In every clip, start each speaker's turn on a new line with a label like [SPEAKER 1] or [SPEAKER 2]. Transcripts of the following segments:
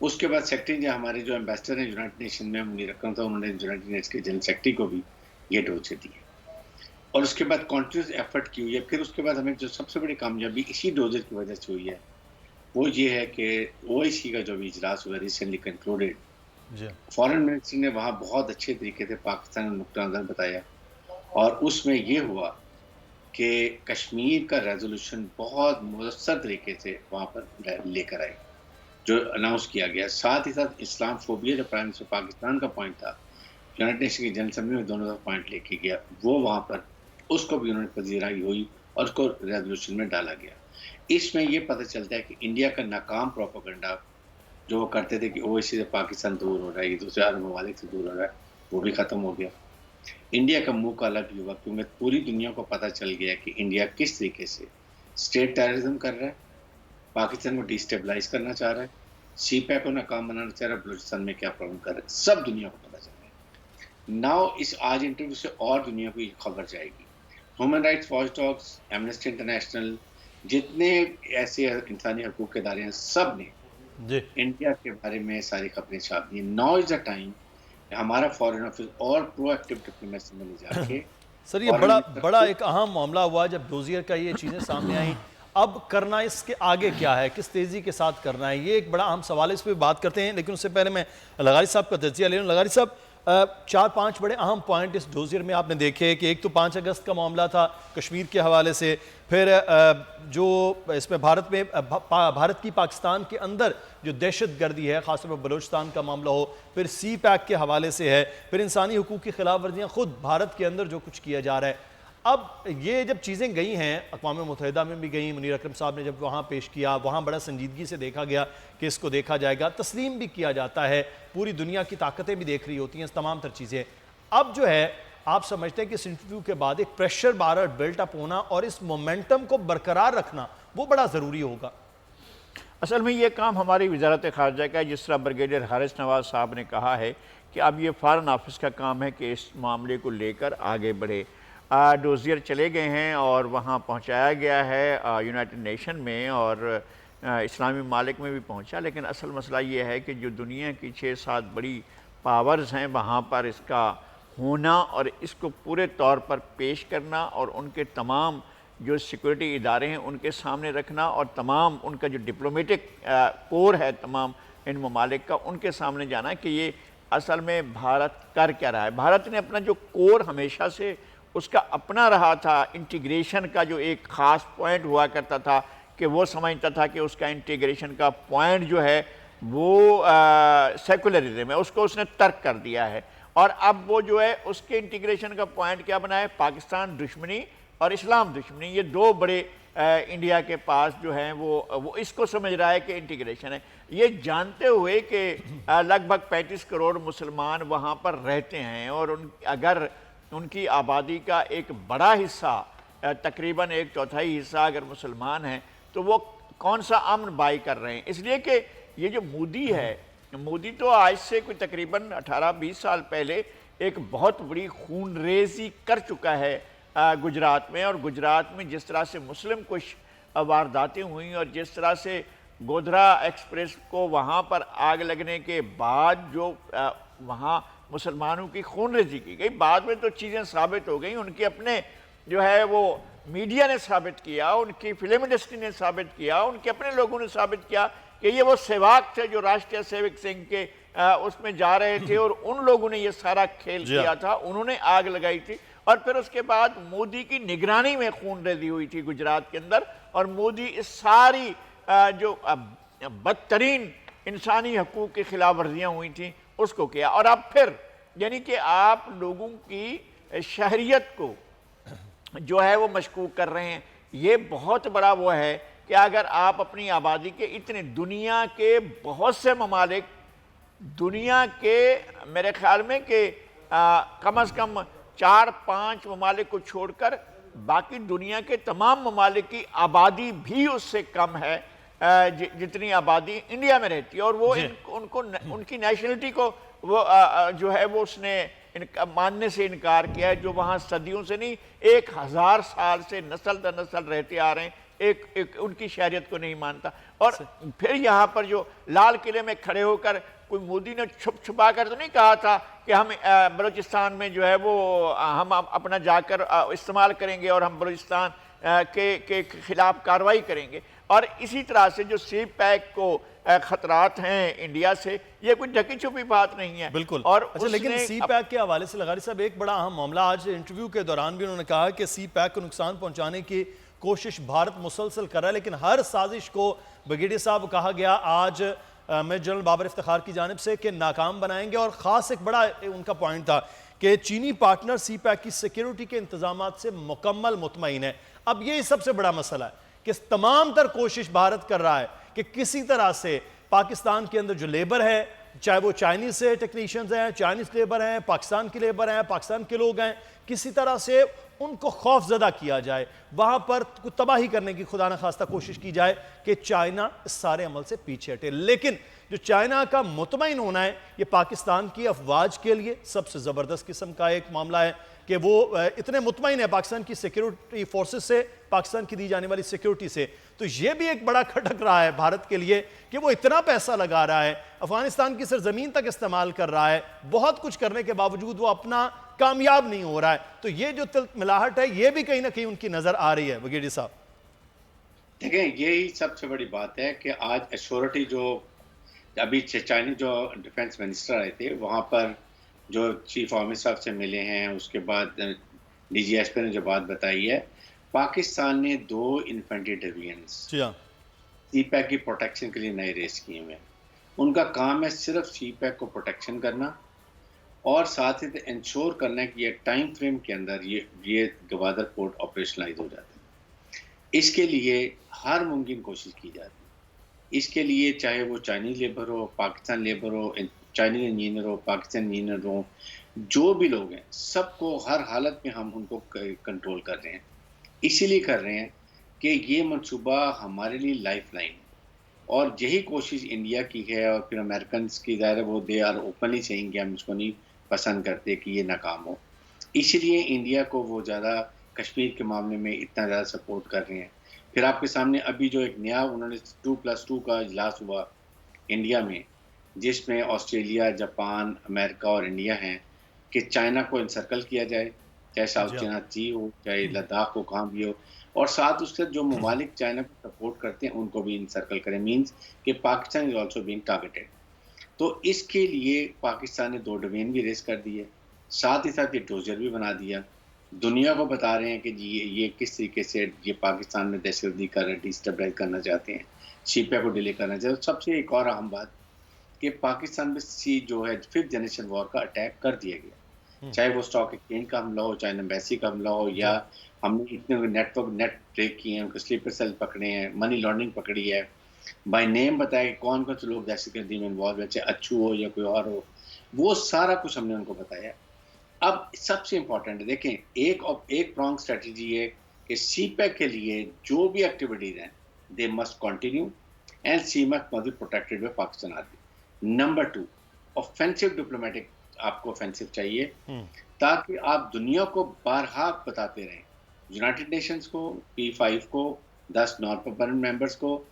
[SPEAKER 1] اس کے بعد سیکرٹری ہمارے جو ایمبیسڈر ہیں یونائٹڈ نیشن میں منیر اکرم تھا، انہوں نے یونائٹڈ نیشن کے جنرل سیکرٹری کو بھی یہ ڈوزے دی ہے، اور اس کے بعد کنٹینیوس ایفرٹ کی ہوئی ہے۔ پھر اس کے بعد ہمیں جو سب سے بڑی کامیابی اسی ڈوزر کی وجہ سے ہوئی ہے وہ یہ ہے کہ او آئی سی کا جو بھی اجلاس ہوا ریسنٹلی کنکلوڈیڈ، فارن منسٹری نے وہاں بہت اچھے طریقے سے پاکستان کا نقطہ نظر بتایا، اور اس میں یہ ہوا کہ کشمیر کا ریزولوشن بہت مؤثر طریقے سے وہاں پر لے کر آئے جو اناؤنس کیا گیا۔ ساتھ ہی ساتھ اسلام فوبیا جو پرائم منسٹر پاکستان کا پوائنٹ تھا، یونائٹڈ نیشن کی جنرل اسمبلی میں دونوں کا پوائنٹ لے کے گیا، وہ وہاں پر اس کو بھی انہوں نے پذیرائی ہوئی اور اس کو ریزولوشن میں ڈالا گیا۔ اس میں یہ پتہ چلتا ہے کہ انڈیا کا ناکام پروپیگنڈا جو وہ کرتے تھے کہ او آئی سی سے پاکستان دور ہو رہا ہے، یہ دوسرے عرب ممالک سے دور ہو رہا ہے، وہ بھی ختم ہو گیا۔ انڈیا کا منہ کالا بھی ہوا کیونکہ پوری دنیا کو پتہ چل گیا کہ انڈیا کس طریقے سے اسٹیٹ ٹیررزم کر رہا ہے، پاکستان کو ڈی اسٹیبلائز کرنا چاہ رہا ہے، سی پیک کو ناکام بنانا چاہ رہا ہے، بلوچستان میں کیا پرابلم کر رہا ہے، سب دنیا کو پتہ چل گیا۔ ناؤ اس آج انٹرویو سے اور دنیا کو یہ خبر جائے گی۔ Human rights watch dogs, Amnesty international, جتنے ایسے انسانی حقوق کے ادارے ہیں، سب نے انڈیا کے بارے میں ساری خبریں چھاپ دی۔ ناؤ از دا ٹائم ہمارا فارن آفس اور پرو ایکٹیو ڈپلومیسی میں لے جا کے
[SPEAKER 2] سر یہ بڑا ایک اہم معاملہ ہوا جب ڈوزیئر کا یہ چیزیں سامنے آئیں، اب کرنا اس کے آگے کیا ہے، کس تیزی کے ساتھ کرنا ہے، یہ ایک بڑا اہم سوال ہے، اس پہ بات کرتے ہیں۔ لیکن اس سے پہلے میں لغاری صاحب کا تجزیہ لے لوں۔ لغاری صاحب 4-5 بڑے اہم پوائنٹ اس ڈوزیئر میں آپ نے دیکھے کہ ایک تو 5 اگست کا معاملہ تھا کشمیر کے حوالے سے، پھر جو اس میں بھارت کی پاکستان کے اندر جو دہشت گردی ہے خاص طور پر بلوچستان کا معاملہ ہو، پھر سی پیک کے حوالے سے ہے، پھر انسانی حقوق کی خلاف ورزیاں خود بھارت کے اندر جو کچھ کیا جا رہا ہے۔ اب یہ جب چیزیں گئی ہیں اقوام متحدہ میں بھی گئیں، منیر اکرم صاحب نے جب وہاں پیش کیا، وہاں بڑا سنجیدگی سے دیکھا گیا کہ اس کو دیکھا جائے گا، تسلیم بھی کیا جاتا ہے، پوری دنیا کی طاقتیں بھی دیکھ رہی ہوتی ہیں اس تمام تر چیزیں۔ اب جو ہے آپ سمجھتے ہیں کہ اس انٹرویو کے بعد ایک پریشر بار بلٹ اپ ہونا اور اس مومنٹم کو برقرار رکھنا وہ بڑا ضروری ہوگا۔
[SPEAKER 3] اصل میں یہ کام ہماری وزارت خارجہ کا ہے، جس طرح بریگیڈیئر حارث نواز صاحب نے کہا ہے کہ اب یہ فارن آفس کا کام ہے کہ اس معاملے کو لے کر آگے بڑھے۔ ڈوزیئر چلے گئے ہیں اور وہاں پہنچایا گیا ہے یونائٹڈ نیشن میں اور اسلامی ممالک میں بھی پہنچا، لیکن اصل مسئلہ یہ ہے کہ جو دنیا کی 6-7 بڑی پاورز ہیں وہاں پر اس کا ہونا اور اس کو پورے طور پر پیش کرنا اور ان کے تمام جو سیکورٹی ادارے ہیں ان کے سامنے رکھنا اور تمام ان کا جو ڈپلومیٹک کور ہے تمام ان ممالک کا ان کے سامنے جانا کہ یہ اصل میں بھارت کر کیا رہا ہے۔ بھارت نے اپنا جو کور ہمیشہ سے اس کا اپنا رہا تھا، انٹیگریشن کا جو ایک خاص پوائنٹ ہوا کرتا تھا کہ وہ سمجھتا تھا کہ اس کا انٹیگریشن کا پوائنٹ جو ہے وہ سیکولرزم ہے، اس کو اس نے ترک کر دیا ہے، اور اب وہ جو ہے اس کے انٹیگریشن کا پوائنٹ کیا بنا ہے، پاکستان دشمنی اور اسلام دشمنی، یہ دو بڑے انڈیا کے پاس جو ہیں وہ اس کو سمجھ رہا ہے کہ انٹیگریشن ہے، یہ جانتے ہوئے کہ لگ بھگ 35 کروڑ مسلمان وہاں پر رہتے ہیں اور اگر ان کی آبادی کا ایک بڑا حصہ تقریباً 1/4 حصہ اگر مسلمان ہیں تو وہ کون سا امن بائی کر رہے ہیں۔ اس لیے کہ یہ جو مودی ہے، مودی تو آج سے کوئی تقریباً 18-20 سال پہلے ایک بہت بڑی خون ریزی کر چکا ہے گجرات میں، اور گجرات میں جس طرح سے مسلم کچھ وارداتیں ہوئیں اور جس طرح سے گودھرا ایکسپریس کو وہاں پر آگ لگنے کے بعد جو وہاں مسلمانوں کی خون ریزی کی گئی، بعد میں تو چیزیں ثابت ہو گئیں، ان کے اپنے جو ہے وہ میڈیا نے ثابت کیا، ان کی فلم انڈسٹری نے ثابت کیا، ان کے اپنے لوگوں نے ثابت کیا کہ یہ وہ سیواک تھے جو راشٹریہ سیوک سنگھ کے اس میں جا رہے تھے اور ان لوگوں نے یہ سارا کھیل کیا تھا، انہوں نے آگ لگائی تھی، اور پھر اس کے بعد مودی کی نگرانی میں خون ریزی ہوئی تھی گجرات کے اندر، اور مودی اس ساری جو بدترین انسانی حقوق کی خلاف ورزیاں ہوئی تھیں اس کو کیا، اور اب پھر یعنی کہ آپ لوگوں کی شہریت کو جو ہے وہ مشکوک کر رہے ہیں۔ یہ بہت بڑا وہ ہے کہ اگر آپ اپنی آبادی کے اتنے دنیا کے بہت سے ممالک، دنیا کے میرے خیال میں کہ کم از کم 4-5 ممالک کو چھوڑ کر باقی دنیا کے تمام ممالک کی آبادی بھی اس سے کم ہے جتنی آبادی انڈیا میں رہتی ہے، اور وہ ان کی نیشنلٹی کو وہ جو ہے وہ اس نے ماننے سے انکار کیا ہے، جو وہاں صدیوں سے نہیں 1000 سال سے نسل در نسل رہتے آ رہے ہیں، ان کی شہریت کو نہیں مانتا. اور پھر یہاں پر جو لال قلعے میں کھڑے ہو کر کوئی مودی نے چھپ چھپا کر تو نہیں کہا تھا کہ ہم بلوچستان میں جو ہے وہ ہم اپنا جا کر استعمال کریں گے اور ہم بلوچستان کے خلاف کارروائی کریں گے. اور اسی طرح سے جو سی پیک کو خطرات ہیں انڈیا سے، یہ کوئی ڈھکی چھپی بات نہیں ہے.
[SPEAKER 2] بالکل.
[SPEAKER 3] اور
[SPEAKER 2] اچھا، لیکن سی پیک کے حوالے سے لغاری صاحب ایک بڑا اہم معاملہ آج انٹرویو کے دوران بھی انہوں نے کہا کہ سی پیک کو نقصان پہنچانے کی کوشش بھارت مسلسل کر رہا ہے، لیکن ہر سازش کو بریگیڈیئر صاحب کہا گیا آج میجر جنرل بابر افتخار کی جانب سے کہ ناکام بنائیں گے. اور خاص ایک بڑا ان کا پوائنٹ تھا کہ چینی پارٹنر سی پیک کی سیکیورٹی کے انتظامات سے مکمل مطمئن ہے. اب یہی سب سے بڑا مسئلہ ہے کہ تمام تر کوشش بھارت کر رہا ہے کہ کسی طرح سے پاکستان کے اندر جو لیبر ہے، چاہے وہ چائنیز سے ٹیکنیشنز ہیں، چائنیز لیبر ہیں، پاکستان کے لیبر ہیں، پاکستان کے لوگ ہیں، کسی طرح سے ان کو خوف زدہ کیا جائے، وہاں پر تباہی کرنے کی خدا نخواستہ کوشش کی جائے کہ چائنا اس سارے عمل سے پیچھے ہٹے. لیکن جو چائنا کا مطمئن ہونا ہے، یہ پاکستان کی افواج کے لیے سب سے زبردست قسم کا ایک معاملہ ہے کہ وہ اتنے مطمئن ہے پاکستان کی سیکیورٹی فورسز سے، پاکستان کی دی جانے والی سیکیورٹی سے. تو یہ بھی ایک بڑا کھٹک رہا ہے بھارت کے لیے کہ وہ اتنا پیسہ لگا رہا ہے، افغانستان کی سرزمین تک استعمال کر رہا ہے، بہت کچھ کرنے کے باوجود وہ اپنا کامیاب نہیں ہو رہا ہے. تو یہ جو ملاحٹ ہے یہ بھی کہیں نہ کہیں ان کی نظر آ رہی ہے. بریگیڈیئر صاحب
[SPEAKER 1] دیکھیں، یہی سب سے بڑی بات ہے کہ آج ایشورٹی جو ابھی چائنی جو ڈیفنس منسٹر آئے تھے وہاں پر جو چیف آرمی اسٹاف سے ملے ہیں، اس کے بعد ڈی جی ایس پی نے جو بات بتائی ہے، پاکستان نے 2 انفینٹری ڈویژنز سی پیک کی پروٹیکشن کے لیے نئے ریس کیے ہوئے ہیں. ان کا کام ہے صرف سی پیک کو پروٹیکشن کرنا اور ساتھ ہی انشور کرنا ہے کہ یہ ٹائم فریم کے اندر یہ گوادر پورٹ آپریشنلائز ہو جاتا ہے. اس کے لیے ہر ممکن کوشش کی جاتی ہے. اس کے لیے چاہے وہ چائنیز لیبر ہو، پاکستان لیبر ہو، چائنیز انجینئر ہو، پاکستان انجینئر ہو، جو بھی لوگ ہیں، سب کو ہر حالت میں ہم ان کو کنٹرول کر رہے ہیں. اسی لیے کر رہے ہیں کہ یہ منصوبہ ہمارے لیے لائف لائن ہے. اور یہی کوشش انڈیا کی ہے، اور پھر امریکنز کی ظاہر ہے وہ دے آر اوپنلی سیئنگ کہ ہم اس کو نہیں پسند کرتے کہ یہ ناکام ہو. اسی لیے انڈیا کو وہ زیادہ کشمیر کے معاملے میں اتنا زیادہ سپورٹ کر رہے ہیں. پھر آپ کے سامنے ابھی جو ایک نیا انہوں نے 2+2 کا اجلاس ہوا انڈیا میں، جس میں آسٹریلیا، جاپان، امریکہ اور انڈیا ہیں کہ چائنا کو انسرکل کیا جائے، چاہے ساؤتھ چائنا سی ہو، چاہے لداخ کو کہاں بھی ہو، اور ساتھ اس کے جو ممالک چائنا کو سپورٹ کرتے ہیں ان کو بھی انسرکل کریں. مینز کہ Pakistan is also being targeted. تو اس کے لیے پاکستان نے 2 ڈومین بھی ریز کر دیے، ساتھ ہی ساتھ یہ ڈوزر بھی بنا دیا. دنیا کو بتا رہے ہیں کہ یہ کس طریقے سے یہ پاکستان میں دہشت گردی کر رہے، ڈیسٹیبلائز کرنا چاہتے ہیں، سی پی کو ڈیلے کرنا چاہتے ہیں. سب سے ایک اور اہم بات کہ پاکستان میں جو ہے 5th جنریشن وار کا اٹیک کر دیا گیا، چاہے وہ اسٹاک ایکسچینج کا حملہ ہو، چاہے ایمبیسی کا حملہ ہو، یا ہم نے اتنے نیٹ بریک کیے ہیں، ان کو سلیپر سیل پکڑے ہیں، منی لانڈرنگ پکڑی ہے، بائی نیم بتایا کہ کون کون سے لوگ دہشت گردی میں انوالو ہے، چاہے اچھو ہو یا کوئی اور ہو، وہ سارا کچھ ہم نے ان کو بتایا. اب سب سے امپورٹنٹ دیکھیں، ایک پرانگ اسٹریٹجی ہے کہ سی پیک کے لیے جو بھی ایکٹیویٹیز ہیں they must continue and CPEC must be protected by Pakistan army. Number 2، offensive diplomatic آپ کو اوفینسو چاہیے تاکہ آپ دنیا کو بارہا بتاتے رہیں، یونائٹڈ نیشنز کو، P5 کو، 10 نان پرماننٹ ممبرس کو،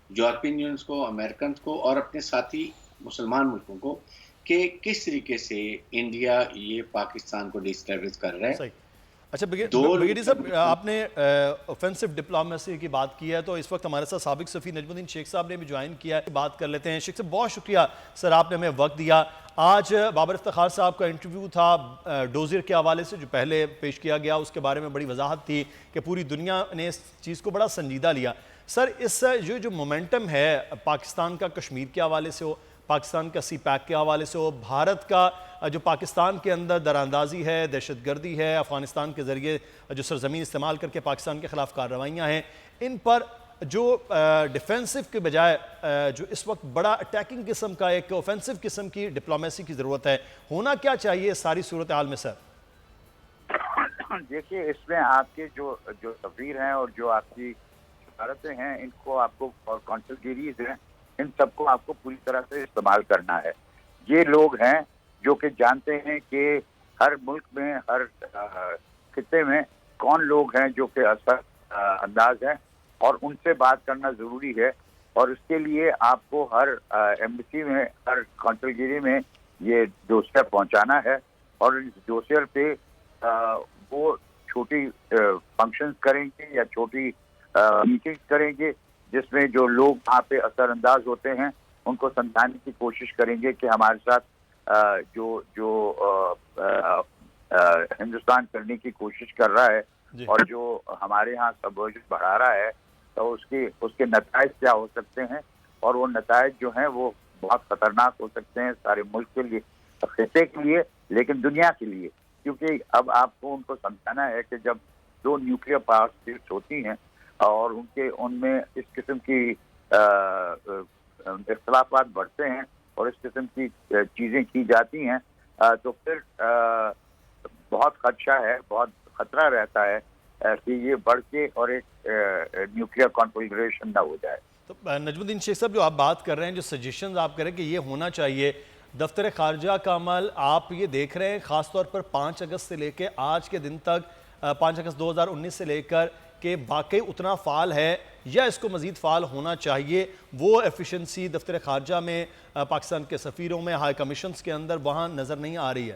[SPEAKER 1] یورپین یونینز کو، امریکنز کو، اور اپنے ساتھی مسلمان ملکوں کو کہ کس طریقے سے انڈیا یہ پاکستان کو ڈیسٹیبلش کر رہا ہے.
[SPEAKER 2] اچھا بریگیڈیئر صاحب، آپ نے اوفینسو ڈپلومیسی کی بات کی ہے، تو اس وقت ہمارے ساتھ سابق سفیر نجم الدین شیخ صاحب نے بھی جوائن کیا ہے. بات کر لیتے ہیں. شیخ صاحب بہت شکریہ سر، آپ نے ہمیں وقت دیا. آج بابر افتخار صاحب کا انٹرویو تھا ڈوزر کے حوالے سے جو پہلے پیش کیا گیا، اس کے بارے میں بڑی وضاحت تھی کہ پوری دنیا نے اس چیز کو بڑا سنجیدہ لیا. سر اس جو مومنٹم ہے پاکستان کا کشمیر کے حوالے سے ہو، پاکستان کا سی پیک کے حوالے سے ہو، بھارت کا جو پاکستان کے اندر دراندازی ہے، دہشت گردی ہے، افغانستان کے ذریعے جو سرزمین استعمال کر کے پاکستان کے خلاف کارروائیاں ہیں، ان پر جو ڈیفینسو کے بجائے جو اس وقت بڑا اٹیکنگ قسم کا ایک اوفینسو قسم کی ڈپلومیسی کی ضرورت ہے، ہونا کیا چاہیے ساری صورتحال میں سر؟
[SPEAKER 4] دیکھیے، اس میں آپ کے جو سفیر ہیں اور جو آپ کی سفارتیں ہیں، ان کو آپ کو اور کانسلگیریز ہیں، ان سب کو آپ کو پوری طرح سے استعمال کرنا ہے. یہ لوگ ہیں جو کہ جانتے ہیں کہ ہر ملک میں، ہر خطے میں کون لوگ ہیں جو کہ اثر انداز ہیں اور ان سے بات کرنا ضروری ہے، اور اس کے لیے آپ کو ہر ایمبیسی میں، ہر کانسلگیری میں یہ ڈوسیئر پہنچانا ہے، اور اس ڈوسیئر پہ وہ چھوٹی فنکشنز کریں گے یا چھوٹی میٹنگز کریں گے، جس میں جو لوگ وہاں پہ اثر انداز ہوتے ہیں ان کو سمجھانے کی کوشش کریں گے کہ ہمارے ساتھ جو ہندوستان کرنے کی کوشش کر رہا ہے اور جو ہمارے ہاں سبوجن بڑھا رہا ہے، تو اس کے نتائج کیا ہو سکتے ہیں، اور وہ نتائج جو ہیں وہ بہت خطرناک ہو سکتے ہیں سارے ملک کے لیے، خطے کے لیے، لیکن دنیا کے لیے، کیونکہ اب آپ کو ان کو سمجھانا ہے کہ جب دو نیوکلیر پاور اسٹیٹس ہوتی ہیں اور ان میں اس قسم کی اختلافات بڑھتے ہیں اور اس قسم کی چیزیں کی جاتی ہیں، تو پھر بہت خدشہ ہے، بہت خطرہ رہتا ہے کہ یہ بڑھ کے اور ایک نیوکلیر کانفیڈریشن نہ ہو جائے۔
[SPEAKER 2] تو نجم الدین شیخ صاحب، جو آپ بات کر رہے ہیں، جو سجیشنز آپ کر رہے ہیں کہ یہ ہونا چاہیے، دفتر خارجہ کا عمل آپ یہ دیکھ رہے ہیں خاص طور پر 5 اگست سے لے کے آج کے دن تک، 5 اگست 2019 سے لے کر، کہ واقعی اتنا فعال ہے یا اس کو مزید فعال ہونا چاہیے؟ وہ ایفیشنسی دفتر خارجہ میں، پاکستان کے سفیروں میں، ہائی کمیشنز کے اندر وہاں نظر نہیں آ رہی ہے؟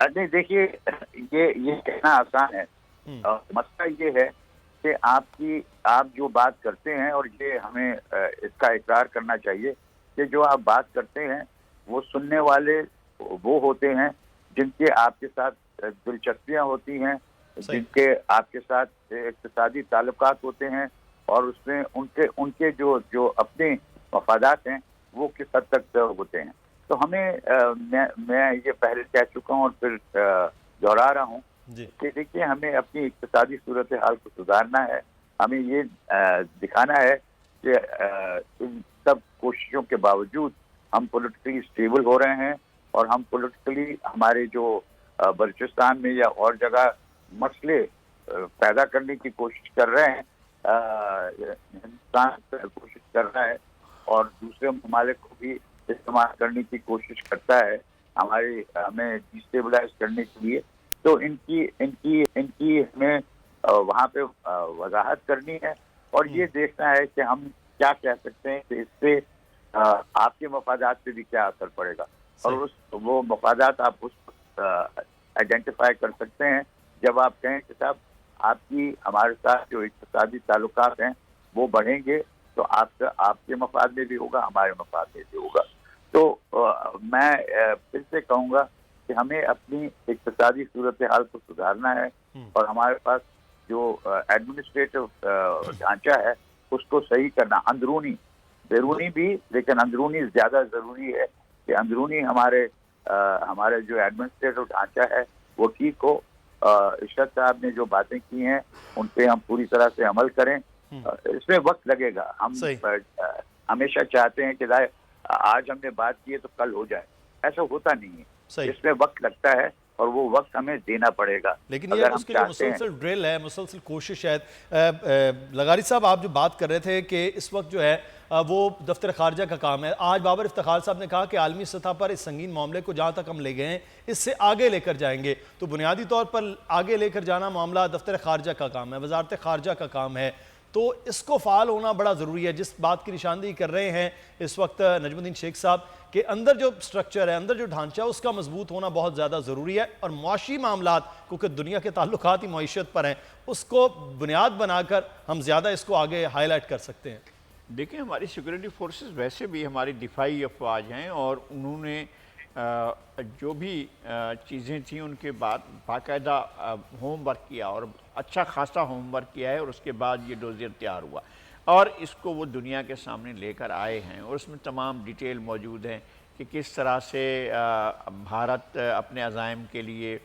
[SPEAKER 4] نہیں، دیکھیے، یہ کہنا آسان ہے، مسئلہ یہ ہے کہ آپ جو بات کرتے ہیں، اور یہ ہمیں اس کا اقرار کرنا چاہیے کہ جو آپ بات کرتے ہیں وہ سننے والے وہ ہوتے ہیں جن کے آپ کے ساتھ دلچسپیاں ہوتی ہیں، جن کے آپ کے ساتھ اقتصادی تعلقات ہوتے ہیں، اور اس میں ان کے جو اپنے مفادات ہیں وہ کس حد تک ہوتے ہیں۔ تو ہمیں میں یہ پہلے کہہ چکا ہوں اور پھر دہرا رہا ہوں کہ دیکھیے، ہمیں اپنی اقتصادی صورتحال کو سدھارنا ہے، ہمیں یہ دکھانا ہے کہ ان سب کوششوں کے باوجود ہم پولیٹیکلی اسٹیبل ہو رہے ہیں، اور ہم پولیٹیکلی ہمارے جو بلوچستان میں یا اور جگہ مسئلے پیدا کرنے کی کوشش کر رہے ہیں، ہندوستان کوشش کر رہا ہے اور دوسرے ممالک کو بھی استعمال کرنے کی کوشش کرتا ہے ہمیں ڈیسٹیبلائز کرنے کے لیے، تو ان کی ہمیں وہاں پہ وضاحت کرنی ہے، اور یہ دیکھنا ہے کہ ہم کیا کہہ سکتے ہیں کہ اس سے آپ کے مفادات پہ بھی کیا اثر پڑے گا، اور وہ مفادات آپ اس آئیڈینٹیفائی کر سکتے ہیں جب آپ کہیں کہ صاحب آپ کی ہمارے ساتھ جو اقتصادی تعلقات ہیں وہ بڑھیں گے تو آپ کے مفاد میں بھی ہوگا، ہمارے مفاد میں بھی ہوگا۔ تو میں پھر سے کہوں گا کہ ہمیں اپنی اقتصادی صورتحال کو سدھارنا ہے، اور ہمارے پاس جو ایڈمنسٹریٹو ڈھانچہ ہے اس کو صحیح کرنا، اندرونی، بیرونی بھی، لیکن اندرونی زیادہ ضروری ہے کہ اندرونی ہمارے جو ایڈمنسٹریٹو ڈھانچہ ہے وہ ٹھیک ہو۔ ارشد صاحب نے جو باتیں کی ہیں ان پہ ہم پوری طرح سے عمل کریں، اس میں وقت لگے گا، ہم ہمیشہ چاہتے ہیں کہ آج ہم نے بات کی ہے تو کل ہو جائے، ایسا ہوتا نہیں ہے، اس میں وقت لگتا ہے اور وہ وقت ہمیں دینا پڑے گا،
[SPEAKER 2] لیکن یہ اس کے لیے مسلسل ڈرل ہے، مسلسل کوشش ہے۔ لغاری صاحب، آپ جو بات کر رہے تھے کہ اس وقت جو ہے وہ دفتر خارجہ کا کام ہے، آج بابر افتخار صاحب نے کہا کہ عالمی سطح پر اس سنگین معاملے کو جہاں تک ہم لے گئے ہیں اس سے آگے لے کر جائیں گے، تو بنیادی طور پر آگے لے کر جانا معاملہ دفتر خارجہ کا کام ہے، وزارت خارجہ کا کام ہے، تو اس کو فعال ہونا بڑا ضروری ہے۔ جس بات کی نشاندہی کر رہے ہیں اس وقت نجم الدین شیخ صاحب کہ اندر جو سٹرکچر ہے، اندر جو ڈھانچہ ہے اس کا مضبوط ہونا بہت زیادہ ضروری ہے، اور معاشی معاملات، کیونکہ دنیا کے تعلقات ہی معیشت پر ہیں، اس کو بنیاد بنا کر ہم زیادہ اس کو آگے ہائی لائٹ کر سکتے ہیں۔
[SPEAKER 3] دیکھیں، ہماری سیکورٹی فورسز ویسے بھی ہماری دفاعی افواج ہیں، اور انہوں نے جو بھی چیزیں تھیں ان کے بعد باقاعدہ ہوم ورک کیا، اور اچھا خاصا ہوم ورک کیا ہے، اور اس کے بعد یہ ڈوزیر تیار ہوا، اور اس کو وہ دنیا کے سامنے لے کر آئے ہیں، اور اس میں تمام ڈیٹیل موجود ہیں کہ کس طرح سے بھارت اپنے عزائم کے لیے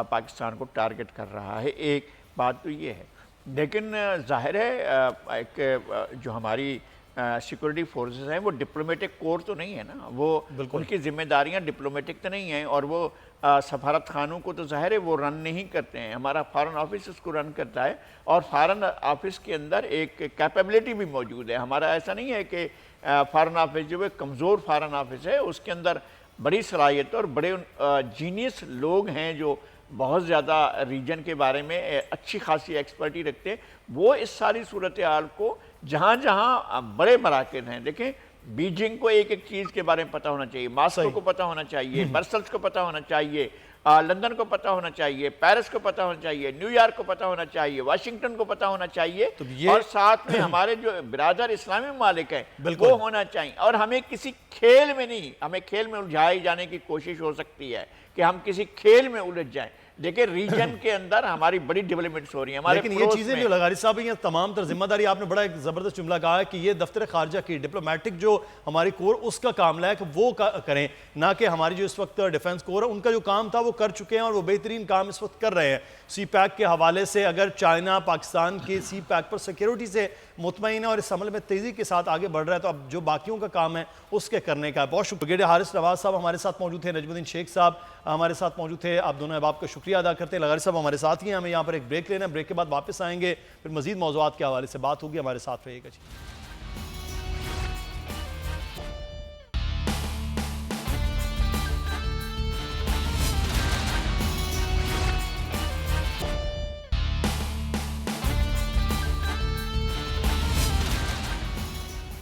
[SPEAKER 3] پاکستان کو ٹارگٹ کر رہا ہے۔ ایک بات تو یہ ہے، لیکن ظاہر ہے ایک جو ہماری سیکورٹی فورسز ہیں وہ ڈپلومیٹک کور تو نہیں ہے نا، وہ ان کی ذمہ داریاں ڈپلومیٹک تو نہیں ہیں، اور وہ سفارت خانوں کو تو ظاہر ہے وہ رن نہیں کرتے ہیں، ہمارا فارن آفس اس کو رن کرتا ہے، اور فارن آفس کے اندر ایک کیپیبلٹی بھی موجود ہے۔ ہمارا ایسا نہیں ہے کہ فارن آفس جو ہے کمزور فارن آفس ہے، اس کے اندر بڑی صلاحیت اور بڑے جینیس لوگ ہیں جو بہت زیادہ ریجن کے بارے میں اچھی خاصی ایکسپرٹی رکھتے ہیں، وہ اس ساری صورتحال کو جہاں جہاں بڑے مراکز ہیں، دیکھیں بیجنگ کو ایک ایک چیز کے بارے میں پتہ ہونا چاہیے، ماسکو کو پتہ ہونا چاہیے، برسلز کو پتہ ہونا چاہیے، لندن کو پتہ ہونا چاہیے، پیرس کو پتہ ہونا چاہیے، نیو یارک کو پتہ ہونا چاہیے، واشنگٹن کو پتہ ہونا چاہیے، اور ساتھ میں ہمارے جو برادر اسلامی ممالک ہیں وہ ہونا چاہیے۔ اور ہمیں کسی کھیل میں نہیں، ہمیں کھیل میں الجھائے جانے کی کوشش ہو سکتی ہے کہ ہم کسی کھیل میں الجھ جائیں، دیکھیں ریجن کے اندر ہماری بڑی ڈیولپمنٹس ہو رہی ہیں، ہمارے
[SPEAKER 2] لیکن یہ چیزیں جو لغاری صاحب یہ تمام تر ذمہ داری، آپ نے بڑا ایک زبردست جملہ کہا ہے کہ یہ دفتر خارجہ کی ڈپلومیٹک جو ہماری کور اس کا کام ہے کہ وہ کریں، نہ کہ ہماری جو اس وقت ڈیفنس کور ہے ان کا جو کام تھا وہ کر چکے ہیں اور وہ بہترین کام اس وقت کر رہے ہیں۔ سی پیک کے حوالے سے اگر چائنا پاکستان کے سی پیک پر سیکیورٹی سے مطمئن ہے اور اس عمل میں تیزی کے ساتھ آگے بڑھ رہا ہے، تو اب جو باقیوں کا کام ہے اس کے کرنے کا ہے۔ بہت شکریہ برگیڈیئر حارث نواز صاحب ہمارے ساتھ موجود تھے، نجم الدین شیخ صاحب ہمارے ساتھ موجود تھے، آپ دونوں احباب کا شکریہ ادا کرتے ہیں۔ لغاری صاحب ہمارے ساتھ ہی ہیں، ہمیں یہاں پر ایک بریک لینا ہے، بریک کے بعد واپس آئیں گے، پھر مزید موضوعات کے حوالے سے بات ہوگی، ہمارے ساتھ رہیے گا جی۔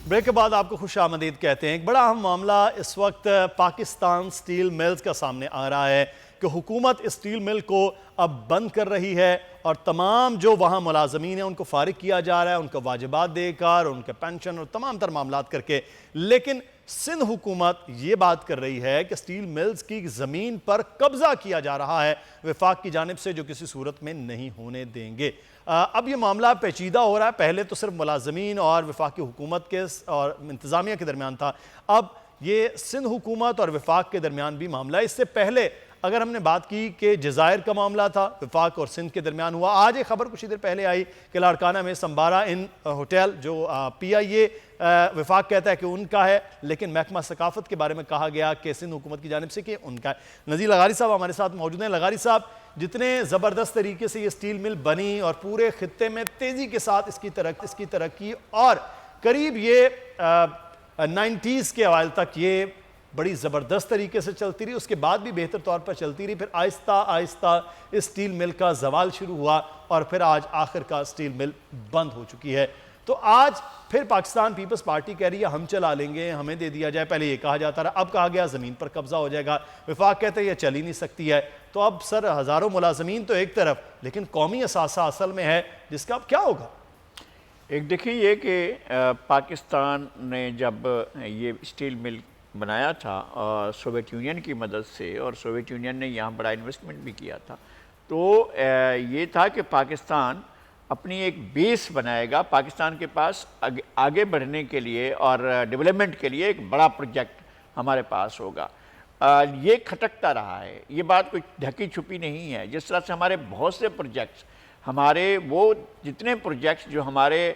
[SPEAKER 2] بریک کے بعد آپ کو خوش آمدید کہتے ہیں۔ ایک بڑا اہم معاملہ اس وقت پاکستان سٹیل ملز کا سامنے آ رہا ہے کہ حکومت اس سٹیل مل کو اب بند کر رہی ہے اور تمام جو وہاں ملازمین ہیں ان کو فارغ کیا جا رہا ہے، ان کو واجبات دے کر، ان کے پینشن اور تمام تر معاملات کر کے، لیکن سندھ حکومت یہ بات کر رہی ہے کہ سٹیل ملز کی زمین پر قبضہ کیا جا رہا ہے وفاق کی جانب سے، جو کسی صورت میں نہیں ہونے دیں گے۔ اب یہ معاملہ پیچیدہ ہو رہا ہے، پہلے تو صرف ملازمین اور وفاقی حکومت کے اور انتظامیہ کے درمیان تھا، اب یہ سندھ حکومت اور وفاق کے درمیان بھی معاملہ ہے۔ اس سے پہلے اگر ہم نے بات کی کہ جزائر کا معاملہ تھا، وفاق اور سندھ کے درمیان ہوا، آج ایک خبر کچھ دیر پہلے آئی کہ لاڑکانہ میں سمبارہ ان ہوٹل جو پی آئی اے وفاق کہتا ہے کہ ان کا ہے، لیکن محکمہ ثقافت کے بارے میں کہا گیا کہ سندھ حکومت کی جانب سے کہ ان کا ہے۔ نذیر لغاری صاحب ہمارے ساتھ موجود ہیں۔ لغاری صاحب، جتنے زبردست طریقے سے یہ سٹیل مل بنی اور پورے خطے میں تیزی کے ساتھ اس کی ترقی اور قریب یہ 90s کے اوائل تک یہ بڑی زبردست طریقے سے چلتی رہی، اس کے بعد بھی بہتر طور پر چلتی رہی، پھر آہستہ آہستہ اس سٹیل مل کا زوال شروع ہوا اور پھر آج آخر کا سٹیل مل بند ہو چکی ہے۔ تو آج پھر پاکستان پیپلز پارٹی کہہ رہی ہے ہم چلا لیں گے، ہمیں دے دیا جائے، پہلے یہ کہا جاتا رہا، اب کہا گیا زمین پر قبضہ ہو جائے گا، وفاق کہتے ہیں یہ چل ہی نہیں سکتی ہے۔ تو اب سر ہزاروں ملازمین تو ایک طرف، لیکن قومی اثاثہ اصل میں ہے جس کا اب کیا ہوگا؟
[SPEAKER 3] ایک دیکھیں یہ کہ پاکستان نے جب یہ سٹیل مل بنایا تھا سوویت یونین کی مدد سے، اور سوویت یونین نے یہاں بڑا انویسٹمنٹ بھی کیا تھا، تو یہ تھا کہ پاکستان اپنی ایک بیس بنائے گا، پاکستان کے پاس آگے بڑھنے کے لیے اور ڈیولپمنٹ کے لیے ایک بڑا پروجیکٹ ہمارے پاس ہوگا۔ یہ کھٹکتا رہا ہے، یہ بات کوئی ڈھکی چھپی نہیں ہے، جس طرح سے ہمارے بہت سے پروجیکٹس، ہمارے وہ جتنے پروجیکٹس جو ہمارے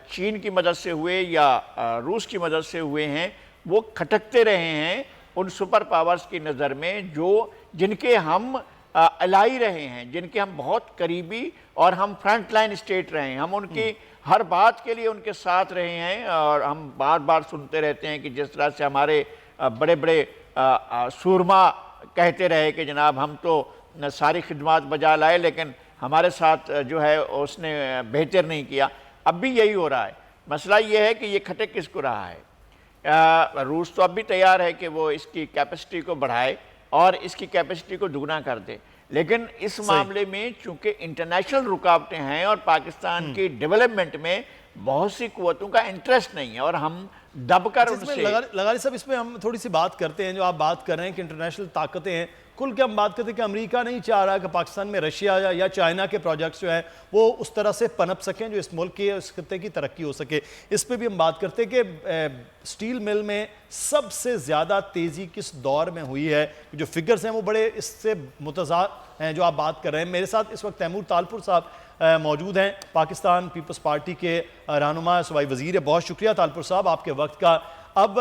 [SPEAKER 3] چین کی مدد سے ہوئے یا روس کی مدد سے ہوئے ہیں، وہ کھٹکتے رہے ہیں ان سپر پاورز کی نظر میں جن کے ہم الائی رہے ہیں، جن کے ہم بہت قریبی اور ہم فرنٹ لائن اسٹیٹ رہے ہیں، ہم ان کی ہر بات کے لیے ان کے ساتھ رہے ہیں، اور ہم بار بار سنتے رہتے ہیں کہ جس طرح سے ہمارے بڑے بڑے سورما کہتے رہے کہ جناب ہم تو ساری خدمات بجا لائے لیکن ہمارے ساتھ جو ہے اس نے بہتر نہیں کیا۔ اب بھی یہی ہو رہا ہے۔ مسئلہ یہ ہے کہ یہ کھٹک کس کو رہا ہے؟ روس تو اب بھی تیار ہے کہ وہ اس کی کیپیسٹی کو بڑھائے اور اس کی کیپیسٹی کو دگنا کر دے، لیکن اس معاملے میں چونکہ انٹرنیشنل رکاوٹیں ہیں اور پاکستان کی ڈیولپمنٹ میں بہت سی قوتوں کا انٹرسٹ نہیں ہے، اور ہم دب کر ان سے
[SPEAKER 2] لغاری صاحب اس پہ ہم تھوڑی سی بات کرتے ہیں، جو آپ بات کر رہے ہیں کہ انٹرنیشنل طاقتیں ہیں، کل کے ہم بات کرتے ہیں کہ امریکہ نہیں چاہ رہا کہ پاکستان میں رشیا یا چائنا کے پروجیکٹس جو ہیں وہ اس طرح سے پنپ سکیں جو اس ملک کی اس خطے کی ترقی ہو سکے۔ اس پہ بھی ہم بات کرتے ہیں کہ سٹیل مل میں سب سے زیادہ تیزی کس دور میں ہوئی ہے، جو فگرز ہیں وہ بڑے اس سے متضاد ہیں جو آپ بات کر رہے ہیں۔ میرے ساتھ اس وقت تیمور تالپور صاحب موجود ہیں، پاکستان پیپلز پارٹی کے رہنما صوبائی وزیر ہے۔ بہت شکریہ تالپور صاحب آپ کے وقت کا۔ اب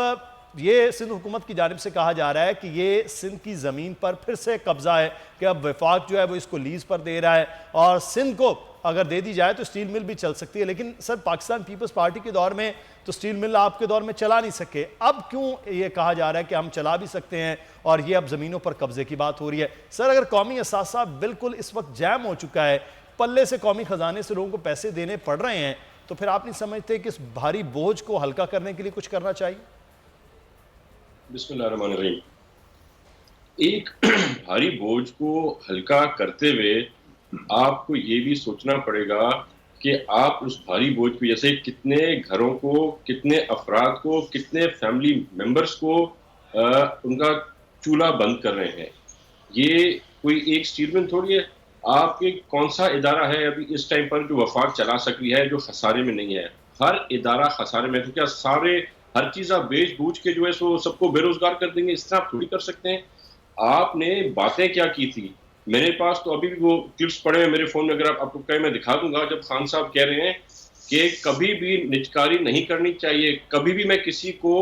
[SPEAKER 2] یہ سندھ حکومت کی جانب سے کہا جا رہا ہے کہ یہ سندھ کی زمین پر پھر سے قبضہ ہے کہ اب وفاق جو ہے وہ اس کو لیز پر دے رہا ہے اور سندھ کو اگر دے دی جائے تو سٹیل مل بھی چل سکتی ہے. لیکن سر پاکستان پیپلز پارٹی کے دور میں تو سٹیل مل آپ کے دور میں چلا نہیں سکے, اب کیوں یہ کہا جا رہا ہے کہ ہم چلا بھی سکتے ہیں اور یہ اب زمینوں پر قبضے کی بات ہو رہی ہے؟ سر اگر قومی اثاثہ بالکل اس وقت جیم ہو چکا ہے, پلے سے قومی خزانے سے لوگوں کو پیسے دینے پڑ رہے ہیں, تو پھر آپ نہیں سمجھتے کہ اس بھاری بوجھ کو ہلکا کرنے کے لیے کچھ کرنا چاہیے؟
[SPEAKER 5] بسم اللہ الرحمن الرحیم. ایک بھاری بوجھ کو ہلکا کرتے ہوئے آپ کو یہ بھی سوچنا پڑے گا کہ آپ اس بھاری بوجھ کی وجہ سے کتنے گھروں کو, کتنے افراد کو, کتنے فیملی ممبرز کو ان کا چولہا بند کر رہے ہیں. یہ کوئی ایک سٹیل مل تھوڑی ہے. آپ کے کون سا ادارہ ہے ابھی اس ٹائم پر جو وفاق چلا سکتی ہے جو خسارے میں نہیں ہے؟ ہر ادارہ خسارے میں. تو کیا سارے ہر چیز آپ بیچ بوجھ کے جو ہے سو سب کو بے روزگار کر دیں گے؟ اس طرح آپ تھوڑی کر سکتے ہیں. آپ نے باتیں کیا کی تھی؟ میرے پاس تو ابھی بھی وہ کلپس پڑے ہیں میرے فون میں, اگر آپ کو کہیں میں دکھا دوں گا. جب خان صاحب کہہ رہے ہیں کہ کبھی بھی نجکاری نہیں کرنی چاہیے, کبھی بھی میں کسی کو